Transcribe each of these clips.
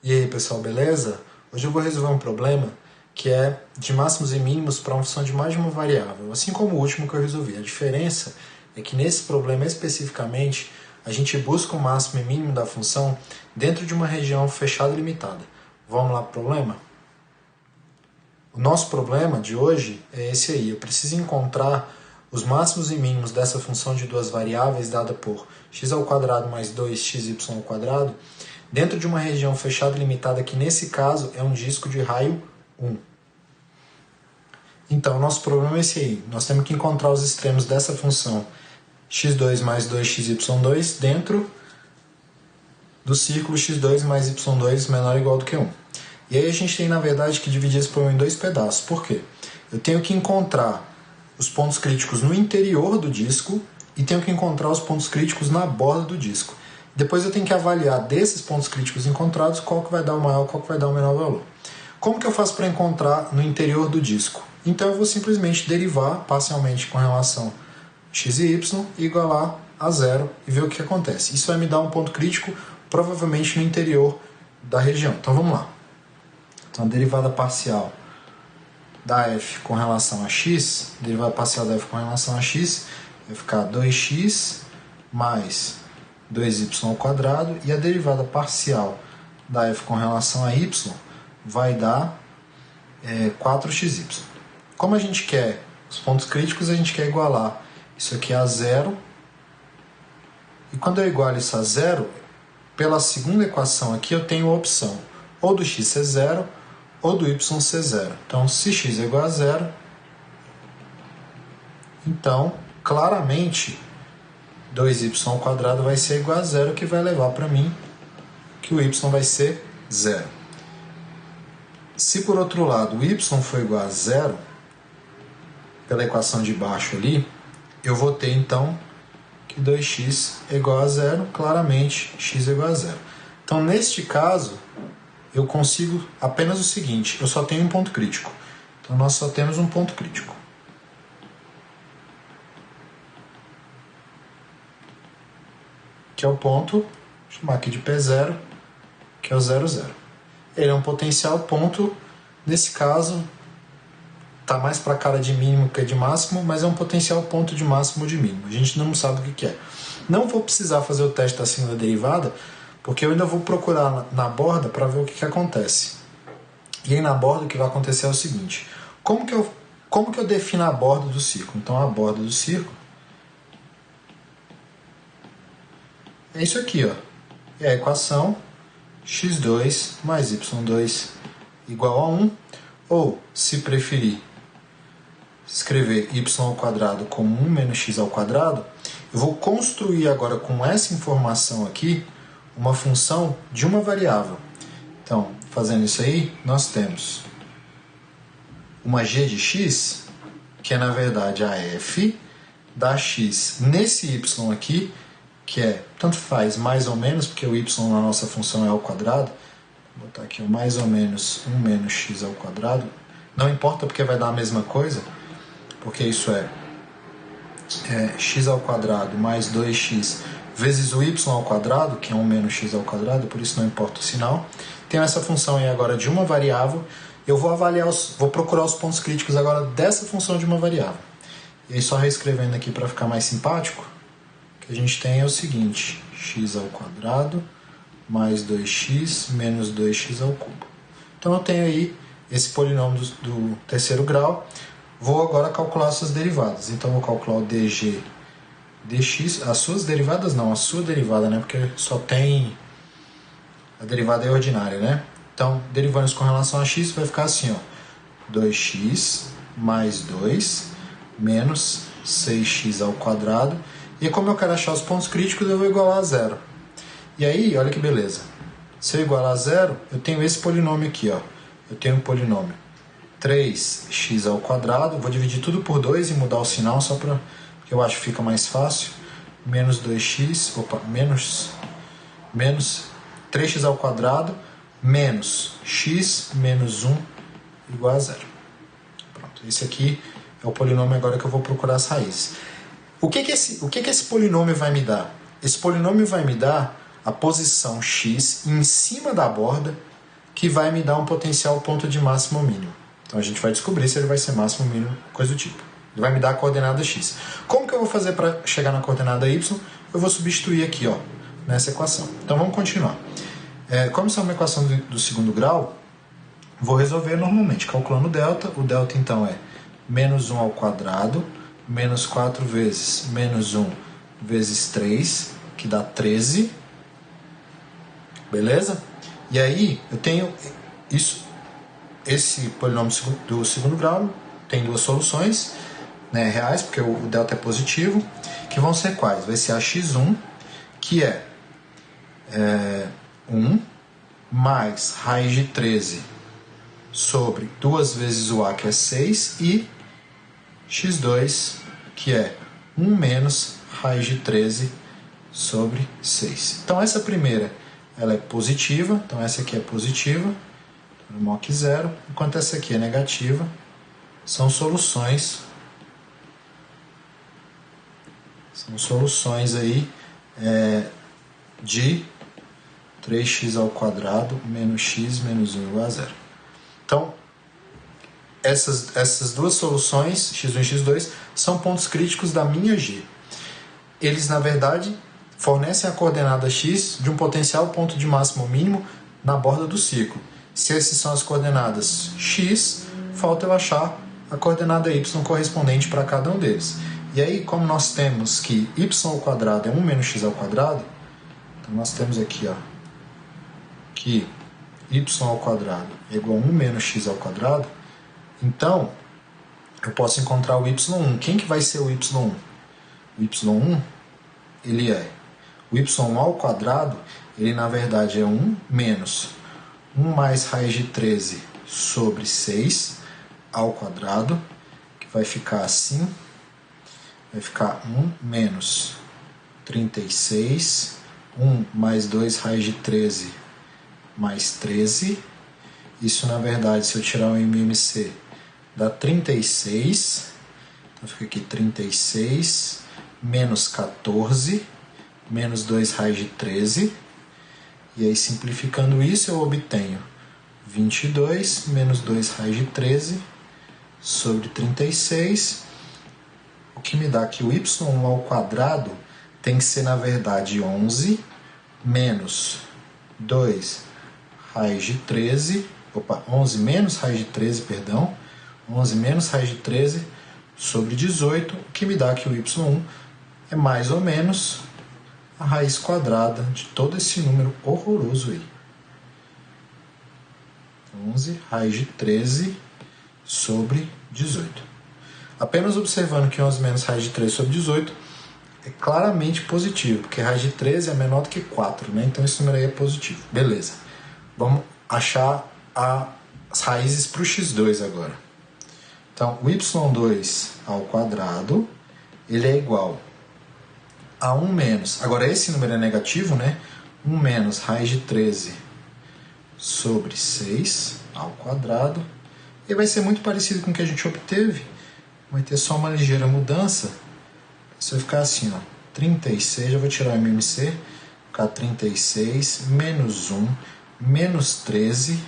E aí pessoal, beleza? Hoje eu vou resolver um problema que é de máximos e mínimos para uma função de mais de uma variável, assim como o último que eu resolvi. A diferença é que nesse problema especificamente a gente busca o máximo e mínimo da função dentro de uma região fechada e limitada. Vamos lá para o problema? O nosso problema de hoje é esse aí. Eu preciso encontrar os máximos e mínimos dessa função de duas variáveis dada por x² mais 2xy² dentro de uma região fechada e limitada que nesse caso é um disco de raio 1. Então, o nosso problema é esse aí. Nós temos que encontrar os extremos dessa função x2 mais 2xy2 dentro do círculo x2 mais y2 menor ou igual do que 1. E aí a gente tem, na verdade, que dividir esse problema em dois pedaços. Por quê? Eu tenho que encontrar os pontos críticos no interior do disco e tenho que encontrar os pontos críticos na borda do disco. Depois eu tenho que avaliar desses pontos críticos encontrados qual que vai dar o maior, qual que vai dar o menor valor. Como que eu faço para encontrar no interior do disco? Então eu vou simplesmente derivar parcialmente com relação a x e y e igualar a zero e ver o que acontece. Isso vai me dar um ponto crítico provavelmente no interior da região. Então vamos lá. Então a derivada parcial da f com relação a x, derivada parcial da f com relação a x, vai ficar 2x mais 2y² e a derivada parcial da f com relação a y vai dar 4xy. Como a gente quer os pontos críticos, a gente quer igualar isso aqui a zero. E quando eu igualo isso a zero, pela segunda equação aqui eu tenho a opção ou do x ser zero ou do y ser zero. Então, se x é igual a zero, então, claramente, 2y² vai ser igual a zero, que vai levar para mim que o y vai ser zero. Se, por outro lado, o y for igual a zero, pela equação de baixo ali, eu vou ter, então, que 2x é igual a zero, claramente, x é igual a zero. Então, neste caso, eu consigo apenas o seguinte, eu só tenho um ponto crítico. Então, nós só temos um ponto crítico. Que é o ponto, vou chamar aqui de P0, que é o 0, 0. Ele é um potencial ponto, nesse caso, está mais para a cara de mínimo que de máximo, mas é um potencial ponto de máximo ou de mínimo. A gente não sabe o que é. Não vou precisar fazer o teste da segunda derivada, porque eu ainda vou procurar na borda para ver o que acontece. E aí na borda o que vai acontecer é o seguinte. Como que eu defino a borda do círculo? Então a borda do círculo é isso aqui, ó. É a equação x2 mais y2 igual a 1. Ou, se preferir, escrever y² como 1 menos x², eu vou construir agora com essa informação aqui uma função de uma variável. Então, fazendo isso aí, nós temos uma g de x, que é na verdade a f da x nesse y aqui, que é, tanto faz, mais ou menos, porque o y na nossa função é ao quadrado. Vou botar aqui mais ou menos 1 menos x². Não importa porque vai dar a mesma coisa, porque isso é x² mais 2x vezes o y², que é 1 menos x², por isso não importa o sinal. Tenho essa função aí agora de uma variável. Eu vou avaliar, vou procurar os pontos críticos agora dessa função de uma variável. E aí só reescrevendo aqui para ficar mais simpático, o que a gente tem é o seguinte, x² mais 2x menos 2x². Então eu tenho aí esse polinômio do terceiro grau. Vou agora calcular suas derivadas. Então eu vou calcular o dg dx, as suas derivadas não, a sua derivada, né? Porque só tem a derivada é ordinária, né? Então, derivando isso com relação a x, vai ficar assim, ó, 2x mais 2 menos 6x². E como eu quero achar os pontos críticos, eu vou igualar a zero. E aí, olha que beleza. Se eu igualar a zero, eu tenho esse polinômio aqui, ó. Eu tenho um polinômio 3x², vou dividir tudo por 2 e mudar o sinal só para que eu acho que fica mais fácil. Menos 2x, menos 3x² menos x menos 1 igual a zero. Pronto, esse aqui é o polinômio agora que eu vou procurar as raízes. O que esse polinômio vai me dar? Esse polinômio vai me dar a posição x em cima da borda que vai me dar um potencial ponto de máximo ou mínimo. Então a gente vai descobrir se ele vai ser máximo ou mínimo, coisa do tipo. Ele vai me dar a coordenada x. Como que eu vou fazer para chegar na coordenada y? Eu vou substituir aqui, ó, nessa equação. Então vamos continuar. Como isso é uma equação do segundo grau, vou resolver normalmente, calculando o delta. O delta então é menos 1 ao quadrado, menos 4 vezes menos 1 vezes 3, que dá 13. Beleza? E aí eu tenho esse polinômio do segundo grau, tem duas soluções, né, reais, porque o delta é positivo, que vão ser quais? Vai ser a x1, que é 1 mais raiz de 13 sobre 2 vezes o a, que é 6, e x2, que é 1 menos raiz de 13 sobre 6. Então essa primeira, ela é positiva, então essa aqui é positiva, no MOC 0, enquanto essa aqui é negativa. São soluções aí de 3x ao quadrado menos x menos 1 igual a 0. Então, essas duas soluções, x1 e x2, são pontos críticos da minha G. Eles, na verdade, fornecem a coordenada x de um potencial ponto de máximo ou mínimo na borda do círculo. Se essas são as coordenadas x, falta eu achar a coordenada y correspondente para cada um deles. E aí, como nós temos que y ao quadrado é 1 menos x ao quadrado, então nós temos aqui, ó, que y ao quadrado é igual a 1 menos x ao quadrado, então eu posso encontrar o y1. Quem que vai ser o y1? O y1, ele é o y1 ao quadrado, ele na verdade é 1 menos 1 mais raiz de 13 sobre 6 ao quadrado, que vai ficar assim, vai ficar 1 menos 36, 1 mais 2 raiz de 13 mais 13, isso na verdade, se eu tirar o MMC, dá 36, então fica aqui 36, menos 14, menos 2 raiz de 13, e aí simplificando isso eu obtenho 22 menos 2 raiz de 13 sobre 36, o que me dá que o y1 ao quadrado tem que ser na verdade 11 menos 2 raiz de 13, 11 menos raiz de 13, perdão, 11 menos raiz de 13 sobre 18, o que me dá que o y1 é mais ou menos a raiz quadrada de todo esse número horroroso aí. 11 raiz de 13 sobre 18. Apenas observando que 11 menos raiz de 13 sobre 18 é claramente positivo, porque raiz de 13 é menor do que 4, né? Então esse número aí é positivo. Beleza. Vamos achar as raízes para o x2 agora. Então, o y2 ao quadrado, ele é igual a 1 menos, agora esse número é negativo, né? 1 menos raiz de 13 sobre 6 ao quadrado. E vai ser muito parecido com o que a gente obteve. Vai ter só uma ligeira mudança. Isso vai ficar assim, ó, 36, já vou tirar o MMC, vai ficar 36 menos 1 menos 13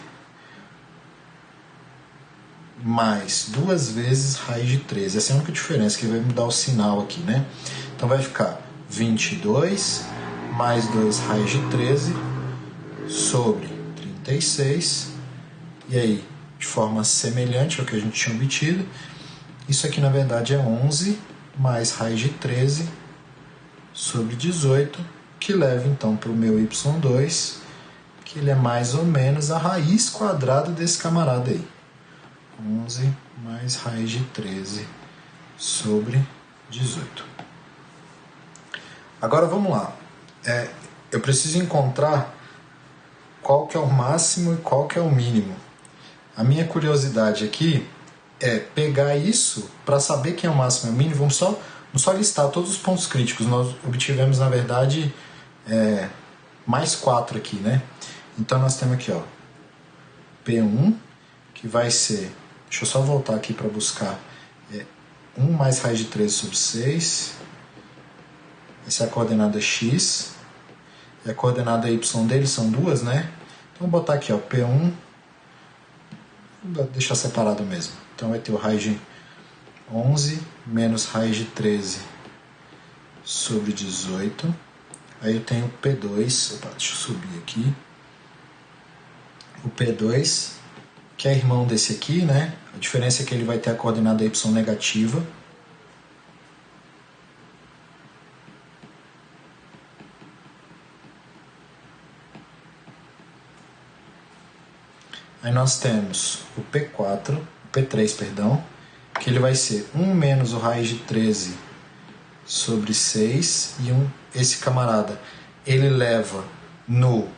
mais 2 vezes raiz de 13. Essa é a única diferença, que vai mudar o sinal aqui, né? Então vai ficar 22 mais 2 raiz de 13 sobre 36. E aí, de forma semelhante ao que a gente tinha obtido, isso aqui na verdade é 11 mais raiz de 13 sobre 18, que leva então para o meu y2, que ele é mais ou menos a raiz quadrada desse camarada aí. 11 mais raiz de 13 sobre 18. Agora vamos lá. Eu preciso encontrar qual que é o máximo e qual que é o mínimo. A minha curiosidade aqui é pegar isso para saber quem é o máximo e o mínimo. Vamos só listar todos os pontos críticos. Nós obtivemos, na verdade, mais 4 aqui, né? Então nós temos aqui, ó, P1, que vai ser, deixa eu só voltar aqui para buscar, 1 mais raiz de 13 sobre 6, essa é a coordenada x, e a coordenada y dele são 2, né? Então, vou botar aqui, ó, P1, vou deixar separado mesmo. Então, vai ter o raiz de 11 menos raiz de 13 sobre 18. Aí eu tenho o P2, opa, deixa eu subir aqui. O P2, que é irmão desse aqui, né? A diferença é que ele vai ter a coordenada y negativa. Aí nós temos o P4, o P3, perdão, que ele vai ser 1 menos o raiz de 13 sobre 6, e esse camarada, ele leva no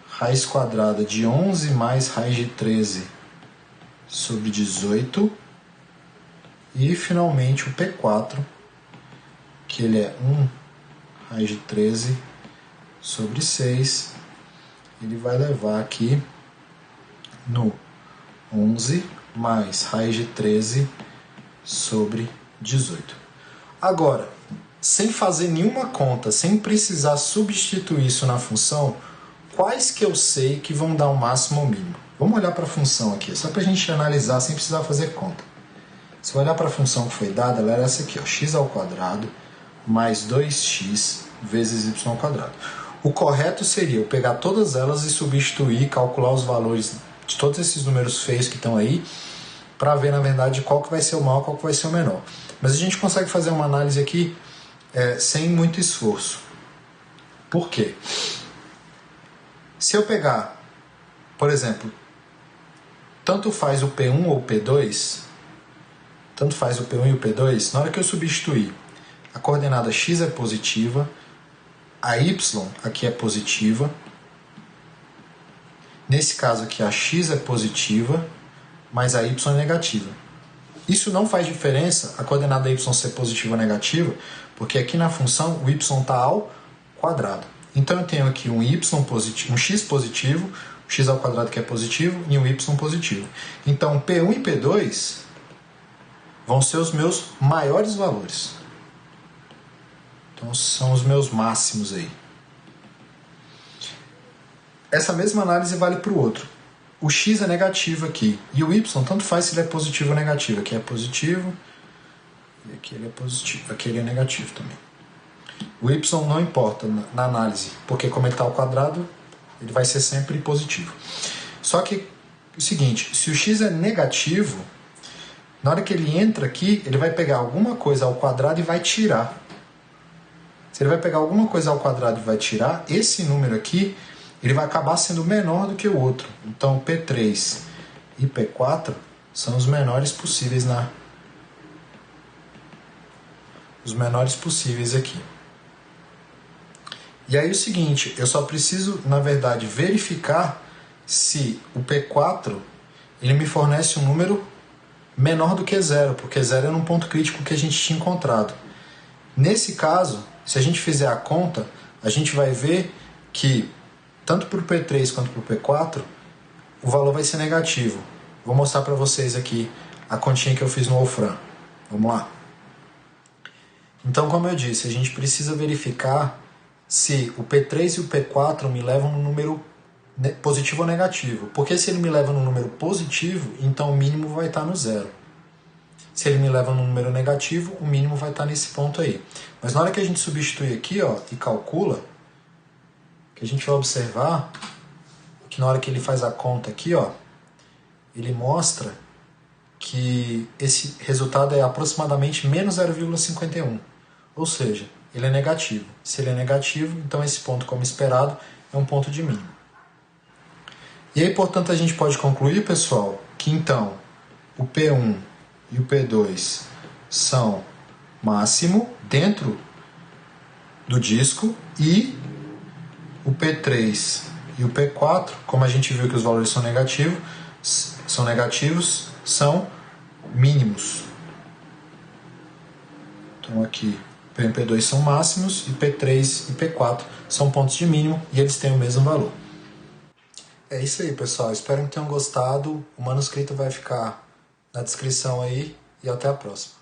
raiz quadrada de 11 mais raiz de 13 sobre 18, e finalmente o P4, que ele é 1 raiz de 13 sobre 6, ele vai levar aqui no 11 mais raiz de 13 sobre 18. Agora, sem fazer nenhuma conta, sem precisar substituir isso na função, quais que eu sei que vão dar o máximo ou mínimo? Vamos olhar para a função aqui, só para a gente analisar sem precisar fazer conta. Se eu olhar para a função que foi dada, ela era essa aqui, ó, x ao quadrado mais 2x vezes y ao quadrado. O correto seria eu pegar todas elas e substituir, calcular os valores de todos esses números feios que estão aí, para ver, na verdade, qual que vai ser o maior, qual que vai ser o menor. Mas a gente consegue fazer uma análise aqui sem muito esforço. Por quê? Se eu pegar, por exemplo, tanto faz o P1 ou o P2, tanto faz o P1 e o P2, na hora que eu substituir, a coordenada x é positiva, a y aqui é positiva, nesse caso aqui a x é positiva, mas a y é negativa. Isso não faz diferença a coordenada y ser positiva ou negativa, porque aqui na função o y está ao quadrado. Então eu tenho aqui um y positivo, um x positivo, o x ao quadrado que é positivo, e um y positivo. Então P1 e P2 vão ser os meus maiores valores. Então são os meus máximos aí. Essa mesma análise vale para o outro. O x é negativo aqui, e o y tanto faz se ele é positivo ou negativo. Aqui é positivo, e aqui ele é positivo, aqui ele é negativo também. O y não importa na análise, porque como ele está ao quadrado, ele vai ser sempre positivo. Só que é o seguinte, se o x é negativo, na hora que ele entra aqui, ele vai pegar alguma coisa ao quadrado e vai tirar. Se ele vai pegar alguma coisa ao quadrado e vai tirar, esse número aqui, ele vai acabar sendo menor do que o outro. Então, P3 e P4 são os menores possíveis os menores possíveis aqui. E aí o seguinte, eu só preciso, na verdade, verificar se o P4 ele me fornece um número menor do que zero, porque zero era um ponto crítico que a gente tinha encontrado. Nesse caso, se a gente fizer a conta, a gente vai ver que tanto para o P3 quanto para o P4, o valor vai ser negativo. Vou mostrar para vocês aqui a continha que eu fiz no Wolfram. Vamos lá. Então, como eu disse, a gente precisa verificar se o P3 e o P4 me levam no número positivo ou negativo. Porque se ele me leva no número positivo, então o mínimo vai estar no zero. Se ele me leva no número negativo, o mínimo vai estar nesse ponto aí. Mas na hora que a gente substitui aqui, ó, e calcula, que a gente vai observar que na hora que ele faz a conta aqui, ó, ele mostra que esse resultado é aproximadamente menos 0,51. Ou seja, ele é negativo. Se ele é negativo, então esse ponto, como esperado, é um ponto de mínimo. E aí, portanto, a gente pode concluir, pessoal, que então o P1 e o P2 são máximo dentro do disco, e o P3 e o P4, como a gente viu que os valores são negativos, são mínimos. Então aqui P1 e P2 são máximos, e P3 e P4 são pontos de mínimo, e eles têm o mesmo valor. É isso aí, pessoal. Espero que tenham gostado. O manuscrito vai ficar na descrição aí, e até a próxima.